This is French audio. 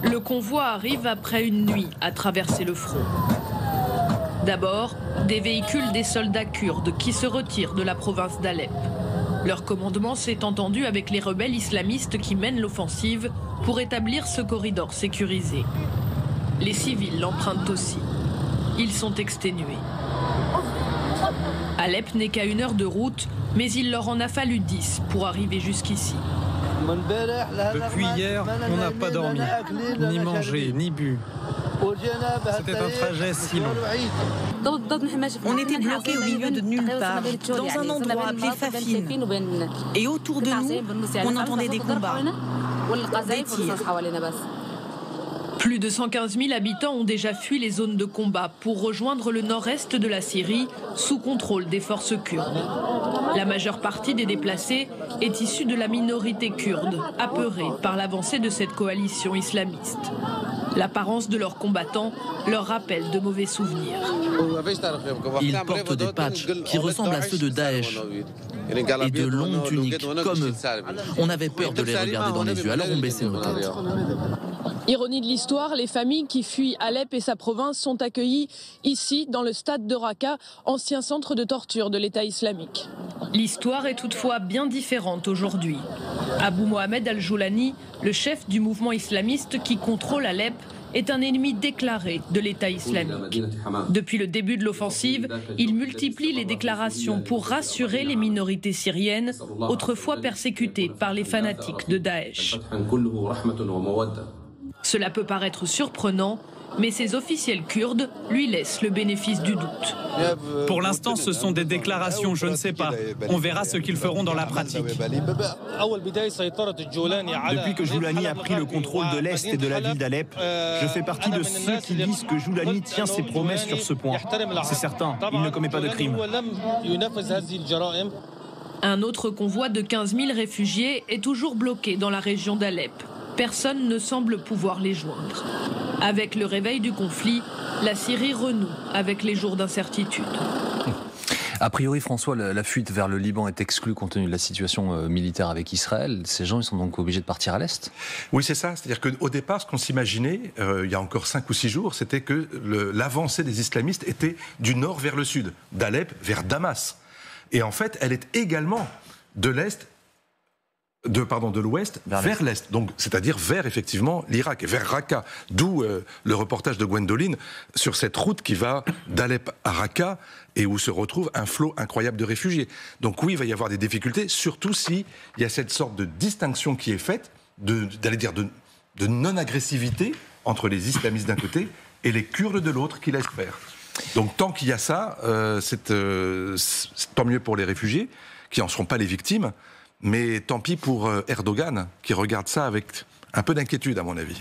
Le convoi arrive après une nuit à traverser le front. D'abord, des véhicules des soldats kurdes qui se retirent de la province d'Alep. Leur commandement s'est entendu avec les rebelles islamistes qui mènent l'offensive pour établir ce corridor sécurisé. Les civils l'empruntent aussi. Ils sont exténués. Alep n'est qu'à 1 heure de route, mais il leur en a fallu 10 pour arriver jusqu'ici. Depuis hier, on n'a pas dormi, ni mangé, ni bu. C'était un trajet si long. On était bloqués au milieu de nulle part, dans un endroit appelé Fafine. Et autour de nous, on entendait des combats, des tirs. Plus de 115 000 habitants ont déjà fui les zones de combat pour rejoindre le nord-est de la Syrie, sous contrôle des forces kurdes. La majeure partie des déplacés est issue de la minorité kurde, apeurée par l'avancée de cette coalition islamiste. L'apparence de leurs combattants leur rappelle de mauvais souvenirs. Ils portent des patchs qui ressemblent à ceux de Daesh et de longues tuniques, comme eux. On avait peur de les regarder dans les yeux, alors on baissait nos têtes. Ironie de l'histoire, les familles qui fuient Alep et sa province sont accueillies ici, dans le stade de Raqqa, ancien centre de torture de l'État islamique. L'histoire est toutefois bien différente aujourd'hui. Abou Mohamed al-Joulani, le chef du mouvement islamiste qui contrôle Alep, est un ennemi déclaré de l'État islamique. Depuis le début de l'offensive, il multiplie les déclarations pour rassurer les minorités syriennes, autrefois persécutées par les fanatiques de Daesh. Cela peut paraître surprenant, mais ces officiels kurdes lui laissent le bénéfice du doute. Pour l'instant, ce sont des déclarations, je ne sais pas. On verra ce qu'ils feront dans la pratique. Depuis que Joulani a pris le contrôle de l'Est et de la ville d'Alep, je fais partie de ceux qui disent que Joulani tient ses promesses sur ce point. C'est certain, il ne commet pas de crime. Un autre convoi de 15 000 réfugiés est toujours bloqué dans la région d'Alep. Personne ne semble pouvoir les joindre. Avec le réveil du conflit, la Syrie renoue avec les jours d'incertitude. A priori, François, la fuite vers le Liban est exclue compte tenu de la situation militaire avec Israël. Ces gens, ils sont donc obligés de partir à l'Est ? Oui, c'est ça. C'est-à-dire qu'au départ, ce qu'on s'imaginait, il y a encore 5 ou 6 jours, c'était que l'avancée des islamistes était du nord vers le sud, d'Alep vers Damas. Et en fait, elle est également de l'Est de l'ouest vers l'est, donc c'est-à-dire vers effectivement l'Irak et vers Raqqa, d'où le reportage de Gwendoline sur cette route qui va d'Alep à Raqqa et où se retrouve un flot incroyable de réfugiés. Donc oui, il va y avoir des difficultés, surtout s'il y a cette sorte de distinction qui est faite, de non-agressivité entre les islamistes d'un côté et les Kurdes de l'autre qui laissent faire. Donc tant qu'il y a ça, c'est tant mieux pour les réfugiés qui n'en seront pas les victimes. Mais tant pis pour Erdogan, qui regarde ça avec un peu d'inquiétude, à mon avis.